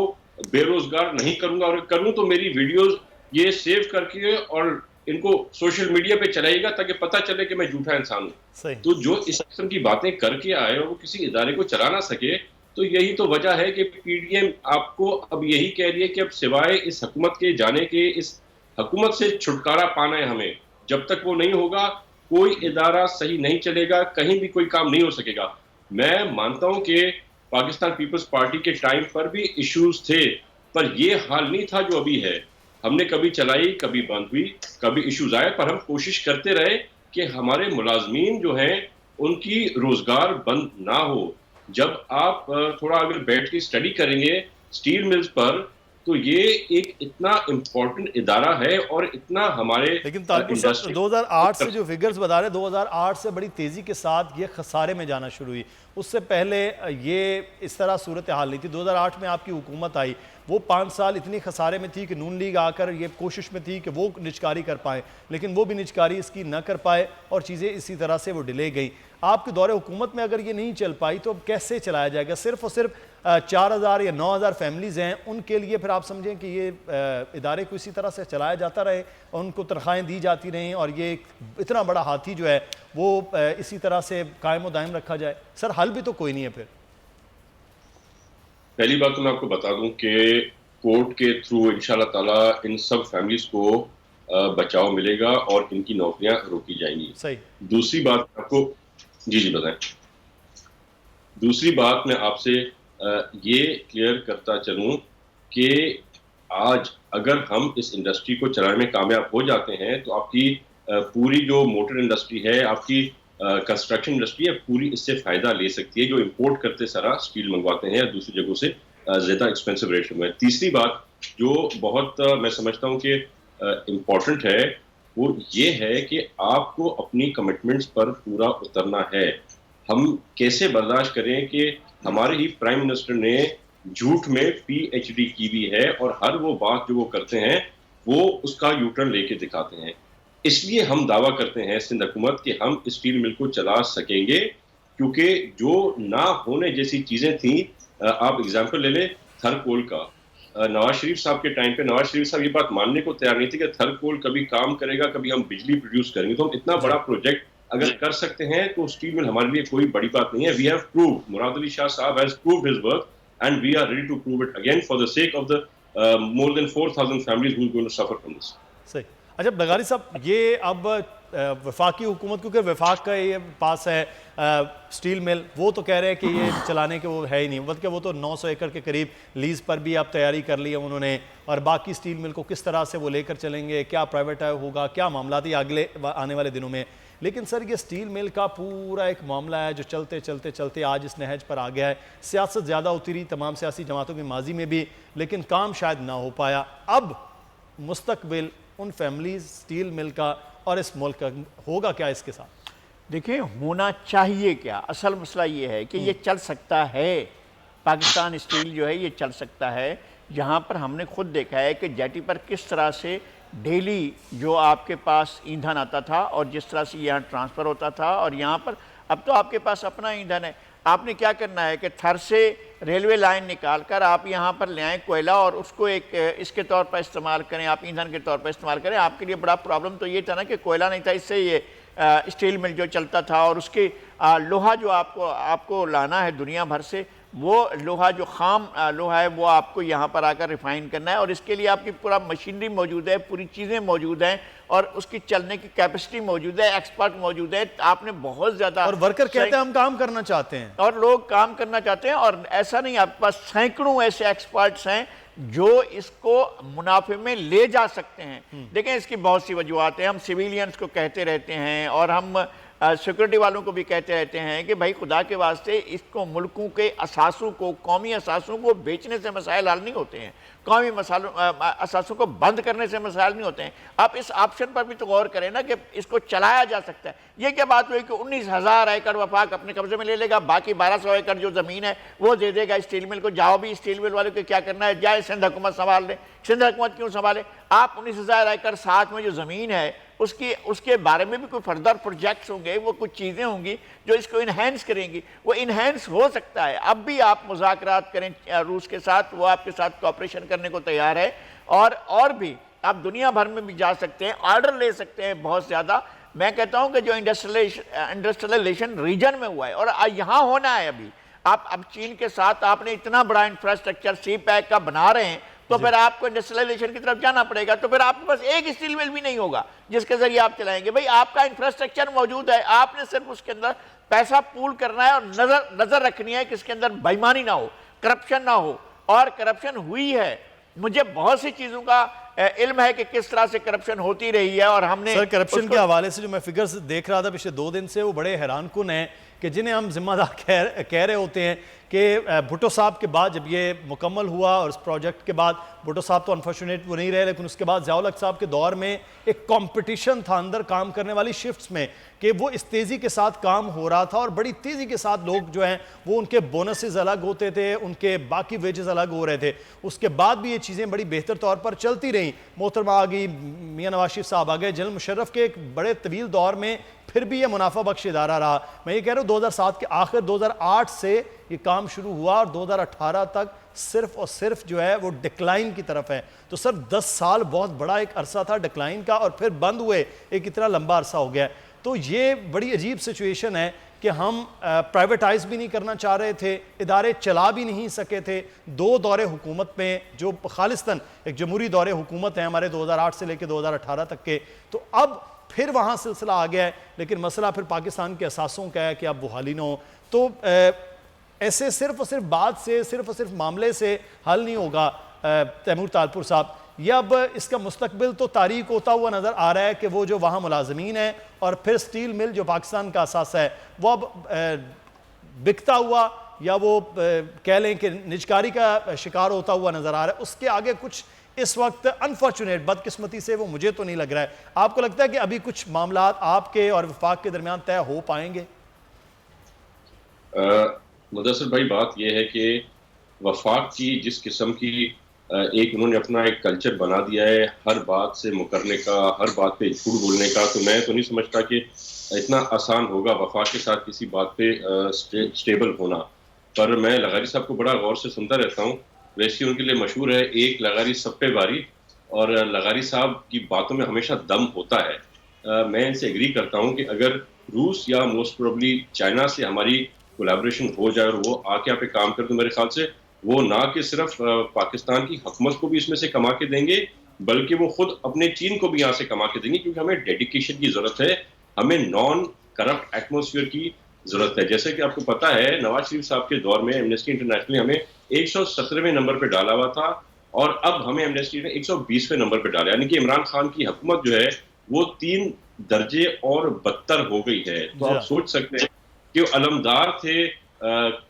[SPEAKER 5] بے روزگار نہیں کروں گا, اور کروں تو میری ویڈیوز یہ سیو کر کے اور ان کو سوشل میڈیا پہ چلائے گا تاکہ پتہ چلے کہ میں جھوٹا انسان ہوں. تو جو اس قسم کی باتیں کر کے آئے اور وہ کسی ادارے کو چلا نہ سکے, تو یہی تو وجہ ہے کہ پی ڈی ایم آپ کو اب یہی کہہ رہی ہے کہ اب سوائے اس حکومت کے جانے کے, اس حکومت سے چھٹکارا پانا ہے ہمیں. جب تک وہ نہیں ہوگا کوئی ادارہ صحیح نہیں چلے گا, کہیں بھی کوئی کام نہیں ہو سکے گا. میں مانتا ہوں کہ پاکستان پیپلز پارٹی کے ٹائم پر بھی ایشوز تھے, پر یہ حال نہیں تھا جو ابھی ہے. ہم نے کبھی چلائی, کبھی بند ہوئی, کبھی ایشوز آئے, پر ہم کوشش کرتے رہے کہ ہمارے ملازمین جو ہیں ان کی روزگار بند نہ ہو. جب آپ تھوڑا اگر بیٹھ کے اسٹڈی کریں گے سٹیل ملز پر, تو یہ ایک اتنا امپورٹنٹ ادارہ ہے اور اتنا ہمارے
[SPEAKER 2] لیکن طالب صاحب 2008 سے جو فگرز بتا رہے ہیں, 2008 سے بڑی تیزی کے ساتھ یہ خسارے میں جانا شروع ہوئی. اس سے پہلے یہ اس طرح صورتحال نہیں تھی. 2008 میں آپ کی حکومت آئی, وہ 5 سال اتنی خسارے میں تھی کہ نون لیگ آ کر یہ کوشش میں تھی کہ وہ نجکاری کر پائیں, لیکن وہ بھی نجکاری اس کی نہ کر پائے اور چیزیں اسی طرح سے وہ ڈیلے گئیں. آپ کے دور حکومت میں اگر یہ نہیں چل پائی تو اب کیسے چلایا جائے گا؟ صرف اور صرف 4000 یا 9000 فیملیز ہیں, ان کے لیے پھر آپ سمجھیں کہ یہ ادارے کو اسی طرح سے چلایا جاتا رہے اور ان کو تنخواہیں دی جاتی رہیں اور یہ اتنا بڑا ہاتھی جو ہے وہ اسی طرح سے قائم و دائم رکھا جائے؟ سر حل بھی تو کوئی نہیں ہے پھر.
[SPEAKER 5] پہلی بات تو میں آپ کو بتا دوں کہ کورٹ کے تھرو انشاءاللہ تعالیٰ ان سب فیملیز کو بچاؤ ملے گا اور ان کی نوکریاں روکی جائیں گی.
[SPEAKER 2] صحیح.
[SPEAKER 5] دوسری بات آپ کو جی بتائیں. دوسری بات میں آپ سے یہ کلیئر کرتا چلوں کہ آج اگر ہم اس انڈسٹری کو چلانے میں کامیاب ہو جاتے ہیں تو آپ کی پوری جو موٹر انڈسٹری ہے, آپ کی کنسٹرکشن انڈسٹری ہے, پوری اس سے فائدہ لے سکتی ہے, جو امپورٹ کرتے سارا اسٹیل منگواتے ہیں یا دوسری جگہوں سے زیادہ ایکسپینسو ریٹ میں. تیسری بات جو بہت میں سمجھتا ہوں کہ امپورٹنٹ ہے وہ یہ ہے کہ آپ کو اپنی کمٹمنٹس پر پورا اترنا ہے. ہم کیسے برداشت کریں کہ ہمارے ہی پرائم منسٹر نے جھوٹ میں پی ایچ ڈی کی بھی ہے اور ہر وہ بات جو وہ کرتے ہیں وہ اس کا یو ٹرن لے کے دکھاتے ہیں. اس لیے ہم دعویٰ کرتے ہیں سندھ حکومت کہ ہم اسٹیل مل کو چلا سکیں گے, کیونکہ جو نہ ہونے جیسی چیزیں تھیں, آپ اگزامپل لے لیں تھر کول کا. نواز شریف صاحب کے ٹائم پہ نواز شریف صاحب یہ بات ماننے کو تیار نہیں تھے کہ تھر کول کبھی کام کرے گا, کبھی ہم بجلی پروڈیوس کریں گے. تو ہم اتنا بڑا پروجیکٹ اگر کر سکتے ہیں تو اسٹیل مل ہمارے لیے کوئی بڑی بات نہیں ہے. وی ہیو پرووڈ, مراد علی شاہ صاحب has proved his work and we are ready to prove it again for the sake of the more than 4000 families who going to suffer from this.
[SPEAKER 2] صحیح. اچھا بغاری صاحب, یہ اب وفاقی حکومت کیونکہ وفاق کا یہ پاس ہے سٹیل مل, وہ تو کہہ رہے ہیں کہ یہ چلانے کے وہ ہے ہی نہیں, بلکہ وہ تو 900 ایکڑ کے قریب لیز پر بھی اب تیاری کر لی ہے انہوں نے, اور باقی سٹیل مل کو کس طرح سے وہ لے کر چلیں گے, کیا پرائیویٹ ہوگا, کیا معاملات ہی اگلے آنے والے دنوں میں. لیکن سر یہ سٹیل مل کا پورا ایک معاملہ ہے جو چلتے چلتے چلتے آج اس نہج پر آ گیا ہے. سیاست زیادہ ہوتی رہی تمام سیاسی جماعتوں کے ماضی میں بھی, لیکن کام شاید نہ ہو پایا. اب مستقبل ان فیملیز سٹیل مل کا اور اس ملک کا ہوگا کیا اس کے ساتھ؟
[SPEAKER 3] دیکھیں ہونا چاہیے کیا, اصل مسئلہ یہ ہے کہ یہ چل سکتا ہے, پاکستان اسٹیل جو ہے یہ چل سکتا ہے. یہاں پر ہم نے خود دیکھا ہے کہ جیٹی پر کس طرح سے ڈیلی جو آپ کے پاس ایندھن آتا تھا اور جس طرح سے یہاں ٹرانسفر ہوتا تھا, اور یہاں پر اب تو آپ کے پاس اپنا ایندھن ہے. آپ نے کیا کرنا ہے کہ تھر سے ریلوے لائن نکال کر آپ یہاں پر لے آئیں کوئلہ اور اس کو ایک اس کے طور پر استعمال کریں, آپ ایندھن کے طور پر استعمال کریں. آپ کے لیے بڑا پرابلم تو یہ تھا نا کہ کوئلہ نہیں تھا, اس سے یہ اسٹیل مل جو چلتا تھا, اور اس کے لوہا جو آپ کو لانا ہے دنیا بھر سے, وہ لوہا جو خام لوہا ہے وہ آپ کو یہاں پر آ کر ریفائن کرنا ہے, اور اس کے لیے آپ کی پورا مشینری موجود ہے, پوری چیزیں موجود ہیں, اور اس کی چلنے کی کیپیسٹی موجود ہے, ایکسپرٹ موجود ہے. آپ نے بہت زیادہ,
[SPEAKER 2] اور ورکر کہتے ہیں ہم کام کرنا چاہتے ہیں,
[SPEAKER 3] اور لوگ کام کرنا چاہتے ہیں, اور ایسا نہیں, آپ کے پاس سینکڑوں ایسے ایکسپرٹس ہیں جو اس کو منافع میں لے جا سکتے ہیں. دیکھیں اس کی بہت سی وجوہات ہیں, ہم سیویلینز کو کہتے رہتے ہیں اور ہم سیکورٹی والوں کو بھی کہتے رہتے ہیں کہ بھائی خدا کے واسطے اس کو ملکوں کے اثاثوں کو, قومی اثاثوں کو بیچنے سے مسائل حل نہیں ہوتے ہیں, قومی اثاثوں کو بند کرنے سے مسائل نہیں ہوتے ہیں. آپ اس آپشن پر بھی تو غور کریں نا کہ اس کو چلایا جا سکتا ہے. یہ کیا بات ہوئی کہ 19,000 ایکڑ وفاق اپنے قبضے میں لے لے گا, باقی 1,200 ایکڑ جو زمین ہے وہ دے دے گا اسٹیل مل کو. جاؤ بھی اسٹیل مل والے کو کیا کرنا ہے, جائے سندھ حکومت سنبھال لے. سندھ حکومت کیوں سنبھالے؟ آپ 19,000 ایکڑ ساتھ میں جو زمین ہے اس کے بارے میں بھی کوئی فردر پروجیکٹس ہوں گے, وہ کچھ چیزیں ہوں گی جو اس کو انہینس کریں گی. وہ انہینس ہو سکتا ہے. اب بھی آپ مذاکرات کریں روس کے ساتھ, وہ آپ کے ساتھ کوآپریشن کرنے کو تیار ہے, اور بھی آپ دنیا بھر میں بھی جا سکتے ہیں, آرڈر لے سکتے ہیں بہت زیادہ. میں کہتا ہوں کہ جو انڈسٹریلیشن ریجن میں ہوا ہے اور یہاں ہونا ہے, اب چین کے ساتھ آپ نے اتنا بڑا انفراسٹرکچر سی پیک کا بنا رہے ہیں, تو پھر آپ کو انڈسٹریلیشن کی طرف جانا پڑے گا. تو پھر آپ کے پاس ایک اسٹیل مل بھی نہیں ہوگا جس کے ذریعے آپ چلائیں گے. بھئی آپ کا انفراسٹرکچر موجود ہے, آپ نے صرف اس کے اندر پیسہ پول کرنا ہے اور نظر رکھنی ہے کہ اس کے اندر بے ایمانی نہ ہو, کرپشن نہ ہو. اور کرپشن ہوئی ہے, مجھے بہت سی چیزوں کا علم ہے کہ کس طرح سے کرپشن ہوتی رہی ہے. اور ہم نے
[SPEAKER 2] سر کرپشن کے حوالے سے جو میں فگرز دیکھ رہا تھا پچھلے 2 دن سے, وہ بڑے حیران کن ہیں کہ جنہیں ہم ذمہ دار کہہ رہے ہوتے ہیں کہ بھٹو صاحب کے بعد جب یہ مکمل ہوا, اور اس پروجیکٹ کے بعد بھٹو صاحب تو انفارچونیٹ وہ نہیں رہے, لیکن اس کے بعد ضیاء الحق صاحب کے دور میں ایک کمپٹیشن تھا اندر کام کرنے والی شفٹس میں, کہ وہ اس تیزی کے ساتھ کام ہو رہا تھا, اور بڑی تیزی کے ساتھ لوگ جو ہیں وہ ان کے بونسز الگ ہوتے تھے, ان کے باقی ویجز الگ ہو رہے تھے. اس کے بعد بھی یہ چیزیں بڑی بہتر طور پر چلتی رہیں. محترمہ آ گئی, میاں نواز شریف صاحب آ گئے, جنرل مشرف کے ایک بڑے طویل دور میں پھر بھی یہ منافع بخش ادارہ رہا. میں یہ کہہ رہا ہوں 2007 کے آخر 2008 سے یہ کام شروع ہوا, اور 2018 تک صرف اور صرف جو ہے وہ ڈکلائن کی طرف ہے. تو سر 10 سال بہت بڑا ایک عرصہ تھا ڈکلائن کا, اور پھر بند ہوئے ایک اتنا لمبا عرصہ ہو گیا. تو یہ بڑی عجیب سچویشن ہے کہ ہم پرائیویٹائز بھی نہیں کرنا چاہ رہے تھے, ادارے چلا بھی نہیں سکے تھے. 2 دورے حکومت میں جو خالصتاً ایک جمہوری دورے حکومت ہیں ہمارے 2008 سے لے کے 2018 تک کے, تو اب پھر وہاں سلسلہ آ گیا ہے. لیکن مسئلہ پھر پاکستان کے اثاثوں کا ہے کہ اب بحالی نہ ہو. تو ایسے صرف اور صرف بات سے, صرف اور صرف معاملے سے حل نہیں ہوگا تیمور طالپور صاحب. یہ اب اس کا مستقبل تو تاریک ہوتا ہوا نظر آ رہا ہے کہ وہ جو وہاں ملازمین ہیں اور پھر سٹیل مل جو پاکستان کا اثاثہ ہے وہ اب بکتا ہوا, یا وہ کہہ لیں کہ نجکاری کا شکار ہوتا ہوا نظر آ رہا ہے. اس کے آگے کچھ اس وقت انفارچونیٹ بدقسمتی سے وہ مجھے تو نہیں لگ رہا ہے. آپ کو لگتا ہے کہ ابھی کچھ معاملات آپ کے اور وفاق کے درمیان طے ہو پائیں گے؟
[SPEAKER 5] مدثر بھائی, بات یہ ہے کہ وفاق کی جس قسم کی ایک انہوں نے اپنا ایک کلچر بنا دیا ہے ہر بات سے مکرنے کا, ہر بات پہ جھوٹ بولنے کا, تو میں تو نہیں سمجھتا کہ اتنا آسان ہوگا وفاق کے ساتھ کسی بات پہ سٹیبل ہونا. پر میں لغاری صاحب کو بڑا غور سے سنتا رہتا ہوں. ویسے ان کے لیے مشہور ہے ایک لغاری سب پہ باری, اور لغاری صاحب کی باتوں میں ہمیشہ دم ہوتا ہے. میں ان سے ایگری کرتا ہوں کہ اگر روس یا موسٹ پروبلی چائنا سے ہماری کولیبریشن ہو جائے اور وہ آ کے یہاں پہ کام کر, تو میرے خیال سے وہ نہ کہ صرف پاکستان کی حکومت کو بھی اس میں سے کما کے دیں گے, بلکہ وہ خود اپنے چین کو بھی یہاں سے کما کے دیں گے, کیونکہ ہمیں ڈیڈیکیشن کی ضرورت ہے, ہمیں نان کرپٹ ایٹماسفیئر کی ضرورت ہے. جیسے کہ آپ کو پتا ہے نواز شریف صاحب کے دور میں ایمنسٹی انٹرنیشنل نے ہمیں 117ویں نمبر پہ ڈالا ہوا تھا, اور اب ہمیں ایمنسٹی نے 120ویں نمبر پہ ڈالا, یعنی کہ عمران خان کی حکومت جو ہے وہ 3 درجے اور بدتر ہو گئی ہے. تو آپ سوچ سکتے ہیں کہ وہ علمدار تھے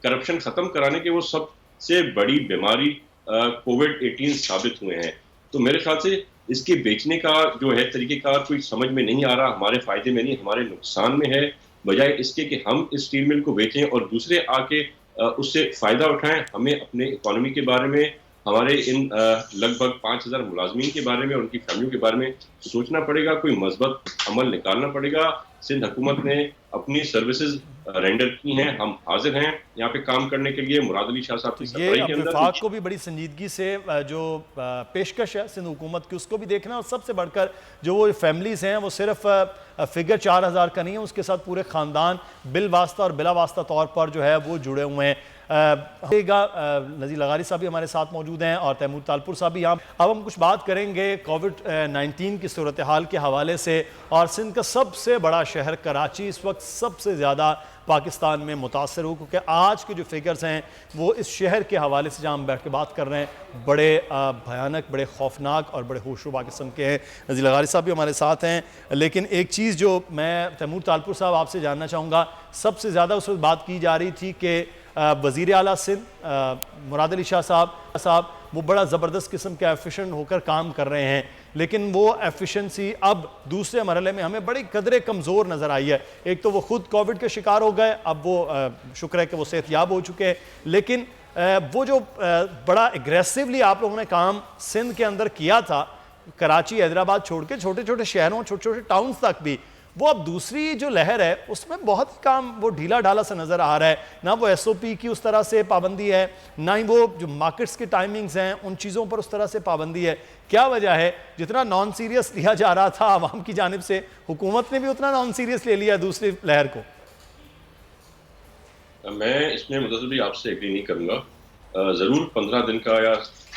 [SPEAKER 5] کرپشن ختم کرانے کے, وہ سب سے بڑی بیماری کووڈ-18 ثابت ہوئے ہیں. تو میرے خیال سے اس کے بیچنے کا جو ہے طریقہ کار کوئی سمجھ میں نہیں آ رہا, ہمارے فائدے میں نہیں, ہمارے نقصان میں ہے, بجائے اس کے کہ ہم اس اسٹیل مل کو بیچیں اور دوسرے آ کے اس سے فائدہ اٹھائیں. ہمیں اپنے اکانومی کے بارے میں ہمارے ان لگ بھگ 5,000 ملازمین کے بارے میں اور ان کی فیملیوں کے بارے میں سوچنا پڑے گا, کوئی مثبت عمل نکالنا پڑے گا. سندھ حکومت نے اپنی سروسز رینڈر کی ہیں, ہم حاضر ہیں یہاں پہ کام کرنے کے لیے. مراد علی شاہ صاحب کی
[SPEAKER 2] یہ
[SPEAKER 5] سربراہی
[SPEAKER 2] اب
[SPEAKER 5] کے اندر
[SPEAKER 2] وفاق کو بھی بڑی سنجیدگی سے جو پیشکش ہے سندھ حکومت کی اس کو بھی دیکھنا, اور سب سے بڑھ کر جو وہ فیملیز ہیں وہ صرف فگر 4,000 کا نہیں ہے, اس کے ساتھ پورے خاندان بالواسطہ اور بلا واسطہ طور پر جو ہے وہ جڑے ہوئے ہیں. نذیر لغاری صاحب بھی ہمارے ساتھ موجود ہیں اور تیمور تالپور صاحب بھی یہاں. اب ہم کچھ بات کریں گے کووڈ-19 کی صورتحال کے حوالے سے, اور سندھ کا سب سے بڑا شہر کراچی اس وقت سب سے زیادہ پاکستان میں متاثر ہو, کیونکہ آج کے جو فگرز ہیں وہ اس شہر کے حوالے سے جہاں ہم بیٹھ کے بات کر رہے ہیں بڑے بھیانک, بڑے خوفناک اور بڑے ہوشربا قسم کے ہیں. نذیر لغاری صاحب بھی ہمارے ساتھ ہیں, لیکن ایک چیز جو میں تیمور تالپور صاحب آپ سے جاننا چاہوں گا, سب سے زیادہ اس وقت بات کی جا رہی تھی کہ وزیر اعلیٰ سندھ مراد علی شاہ صاحب وہ بڑا زبردست قسم کے ایفیشنٹ ہو کر کام کر رہے ہیں, لیکن وہ ایفیشنسی اب دوسرے مرحلے میں ہمیں بڑی قدرے کمزور نظر آئی ہے. ایک تو وہ خود کووڈ کے شکار ہو گئے, اب وہ شکر ہے کہ وہ صحت یاب ہو چکے ہیں, لیکن وہ جو بڑا اگریسیولی آپ لوگوں نے کام سندھ کے اندر کیا تھا, کراچی حیدرآباد چھوڑ کے چھوٹے چھوٹے شہروں چھوٹے چھوٹے ٹاؤنز تک بھی, وہ اب دوسری جو لہر ہے اس میں بہت کام وہ ڈھیلا ڈھالا سا نظر آ رہا ہے. نہ وہ ایس او پی کی اس طرح سے پابندی ہے, نہ ہی وہ جو مارکیٹس کے ٹائمنگز ہیں ان چیزوں پر اس طرح سے پابندی ہے. کیا وجہ ہے؟ جتنا نان سیریس لیا جا رہا تھا عوام کی جانب سے, حکومت نے بھی اتنا نان سیریس لے لیا دوسری لہر کو.
[SPEAKER 5] میں اس میں مدثر آپ سے ایگری نہیں کروں گا. ضرور 15 دن کا یا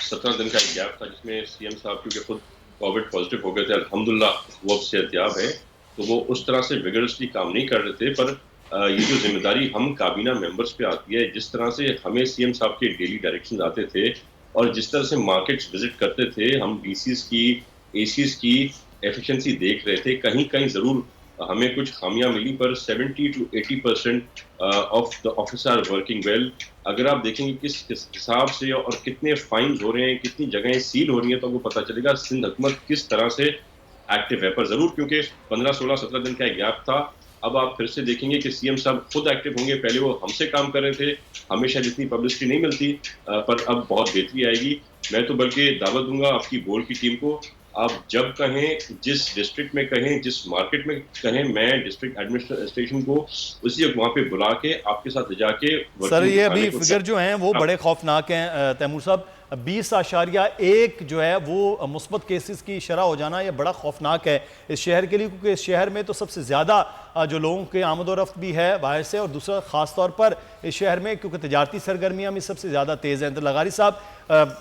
[SPEAKER 5] 17 دن کا ایک گیپ تھا جس میں سی ایم صاحب کیونکہ خود کووڈ پازیٹیو ہو گئے تھے, الحمدللہ وہ اب صحت یاب ہے, تو وہ اس طرح سے ویگرسلی کام نہیں کر رہے تھے. پر یہ جو ذمہ داری ہم کابینہ ممبرز پہ آتی ہے, جس طرح سے ہمیں سی ایم صاحب کے ڈیلی ڈائریکشنز آتے تھے اور جس طرح سے مارکیٹس وزٹ کرتے تھے, ہم ڈی سیز کی اے سیز کی ایفیشنسی دیکھ رہے تھے. کہیں کہیں ضرور ہمیں کچھ خامیاں ملی, پر 70 to 80% of the office are working well. اگر آپ دیکھیں گے کس حساب سے اور کتنے فائنز ہو رہے ہیں, کتنی جگہیں سیل ہو رہی ہیں, تو آپ کو پتہ چلے گا سندھ حکومت کس طرح سے ایکٹیو ہے. پر ضرور کیونکہ 15, 16, 17 دن کا ایک گیپ تھا, اب آپ پھر سے دیکھیں گے کہ سی ایم صاحب خود ایکٹیو ہوں گے. پہلے وہ ہم سے کام کر رہے تھے, ہمیشہ جتنی پبلسٹی نہیں ملتی, پر اب بہت بہتری آئے گی. میں تو بلکہ دعوت دوں گا آپ کی بورڈ کی ٹیم کو, آپ جب کہیں, جس ڈسٹرکٹ میں کہیں, جس مارکیٹ میں کہیں, میں ڈسٹرکٹ ایڈمنسٹریشن کو اسی وقت وہاں پہ بلا کے آپ کے ساتھ جا کے.
[SPEAKER 2] سر یہ ابھی فگر جو ہیں وہ بڑے خوفناک ہیں تیمور صاحب, 20.1 جو ہے وہ مثبت کیسز کی شرح ہو جانا, یہ بڑا خوفناک ہے اس شہر کے لیے, کیونکہ اس شہر میں تو سب سے زیادہ جو لوگوں کے آمد و رفت بھی ہے باہر سے, اور دوسرا خاص طور پر اس شہر میں کیونکہ تجارتی سرگرمیاں بھی سب سے زیادہ تیز ہیں. تو لغاری صاحب,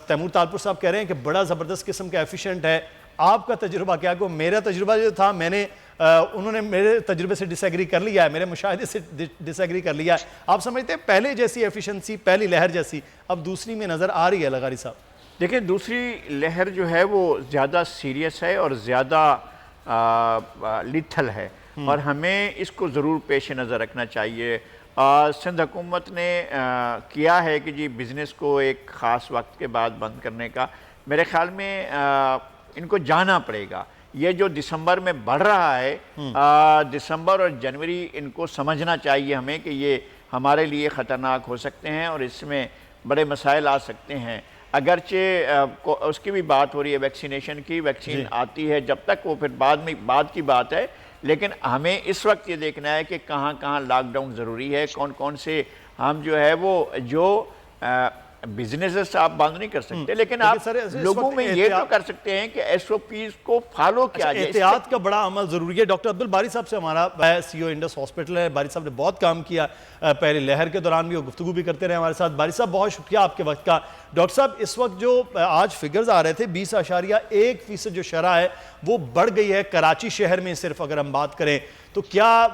[SPEAKER 2] تیمور تالپور صاحب کہہ رہے ہیں کہ بڑا زبردست قسم کا ایفیشنٹ ہے. آپ کا تجربہ کیا؟ کہ میرا تجربہ جو تھا, انہوں نے میرے تجربے سے ڈس ایگری کر لیا ہے, میرے مشاہدے سے ڈس ایگری کر لیا ہے. آپ سمجھتے ہیں پہلے جیسی ایفیشنسی, پہلی لہر جیسی اب دوسری میں نظر آ رہی ہے لغاری صاحب؟
[SPEAKER 3] دیکھیں دوسری لہر جو ہے وہ زیادہ سیریس ہے اور زیادہ لیتھل ہے, اور ہمیں اس کو ضرور پیش نظر رکھنا چاہیے. سندھ حکومت نے کیا ہے کہ جی بزنس کو ایک خاص وقت کے بعد بند کرنے کا, میرے خیال میں ان کو جانا پڑے گا. یہ جو دسمبر میں بڑھ رہا ہے, دسمبر اور جنوری ان کو سمجھنا چاہیے ہمیں کہ یہ ہمارے لیے خطرناک ہو سکتے ہیں اور اس میں بڑے مسائل آ سکتے ہیں. اگرچہ اس کی بھی بات ہو رہی ہے ویکسینیشن کی, ویکسین آتی ہے جب تک وہ پھر بعد کی بات ہے, لیکن ہمیں اس وقت یہ دیکھنا ہے کہ کہاں کہاں لاک ڈاؤن ضروری ہے, کون کون سے ہم جو ہے وہ جو بزنسز آپ بند نہیں کر سکتے, لیکن آپ لوگوں میں یہ تو کر سکتے ہیں کہ ایس او پیز کو فالو کیا جائے.
[SPEAKER 2] احتیاط کا بڑا عمل ضروری ہے. ڈاکٹر عبدالباری صاحب سے ہمارا سی او انڈس ہاسپٹل ہے, باری صاحب نے بہت کام کیا پہلی لہر کے دوران بھی, وہ گفتگو بھی کرتے رہے ہمارے ساتھ. باری صاحب بہت شکریہ آپ کے وقت کا. ڈاکٹر صاحب اس وقت جو آج فگرز آ رہے تھے 20.1% جو شرح ہے وہ بڑھ گئی ہے کراچی شہر میں, صرف اگر ہم بات کریں تو کیا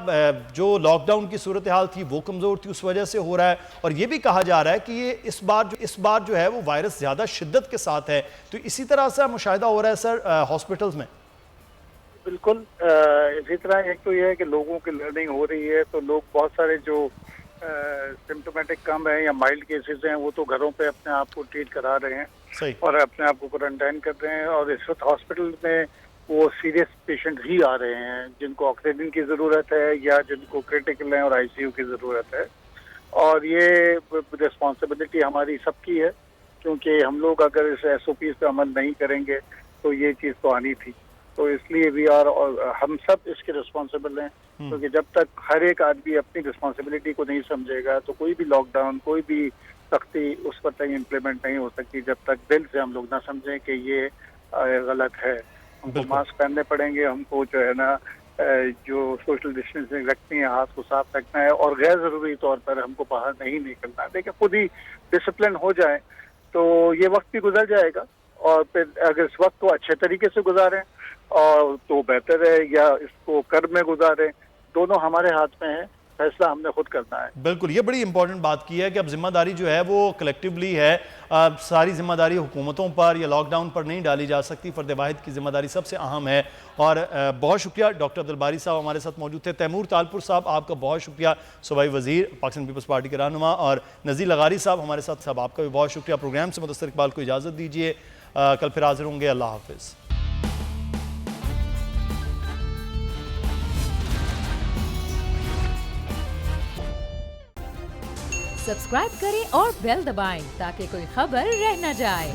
[SPEAKER 2] جو لاک ڈاؤن کی صورتحال تھی وہ کمزور تھی, اس وجہ سے ہو رہا ہے؟ اور یہ بھی کہا جا رہا ہے کہ یہ اس بار جو ہے وہ وائرس زیادہ شدت کے ساتھ ہے, تو اسی طرح سے مشاہدہ ہو رہا ہے سر ہاسپٹلز میں؟
[SPEAKER 6] بالکل اسی طرح. ایک تو یہ ہے کہ لوگوں کی لرننگ ہو رہی ہے, تو لوگ بہت سارے جو سمپٹومیٹک کم ہیں یا مائلڈ کیسز ہیں وہ تو گھروں پہ اپنے آپ کو ٹریٹ کرا رہے ہیں اور اپنے آپ کو کوارنٹائن کر رہے ہیں, اور اس وقت ہاسپٹل میں وہ سیریس پیشنٹ ہی آ رہے ہیں جن کو آکسیجن کی ضرورت ہے یا جن کو کریٹیکل ہیں اور آئی سی یو کی ضرورت ہے. اور یہ رسپانسبلٹی ہماری سب کی ہے کیونکہ ہم لوگ اگر اس SOPs پہ عمل نہیں کریں گے تو یہ چیز تو آنی تھی. تو اس لیے وی آر اور ہم سب اس کے رسپانسبل ہیں, کیونکہ جب تک ہر ایک آدمی اپنی رسپانسبلٹی کو نہیں سمجھے گا تو کوئی بھی لاک ڈاؤن, کوئی بھی سختی اس پر تک امپلیمنٹ نہیں ہو سکتی جب تک دل سے ہم لوگ نہ سمجھیں کہ یہ غلط ہے. ہم کو ماسک پہننے پڑیں گے, ہم کو جو ہے نا جو سوشل ڈسٹینسنگ رکھنی ہے, ہاتھ کو صاف رکھنا ہے, اور غیر ضروری طور پر ہم کو باہر نہیں نکلنا ہے. دیکھیں خود ہی ڈسپلن ہو جائے تو یہ وقت بھی گزر جائے گا, اور پھر اگر اس وقت کو اچھے طریقے سے گزاریں اور تو بہتر ہے, یا اس کو کرب میں گزاریں, دونوں ہمارے ہاتھ میں ہیں, فیصلہ ہم نے خود کرنا ہے.
[SPEAKER 2] بالکل, یہ بڑی امپورٹنٹ بات کی ہے کہ اب ذمہ داری جو ہے وہ کلیکٹیولی ہے. ساری ذمہ داری حکومتوں پر یا لاک ڈاؤن پر نہیں ڈالی جا سکتی, فرد واحد کی ذمہ داری سب سے اہم ہے. اور بہت شکریہ ڈاکٹر عبدالباری صاحب ہمارے ساتھ موجود تھے. تیمور تالپور صاحب آپ کا بہت شکریہ, صوبائی وزیر پاکستان پیپلز پارٹی کے رہنما, اور نذیر لغاری صاحب ہمارے ساتھ صاحب آپ کا بھی بہت شکریہ. پروگرام سے مدثر اقبال کو اجازت دیجیے, کل پھر حاضر ہوں گے. اللہ حافظ.
[SPEAKER 7] سبسکرائب کریں اور بیل دبائیں تاکہ کوئی خبر رہ نہ جائے.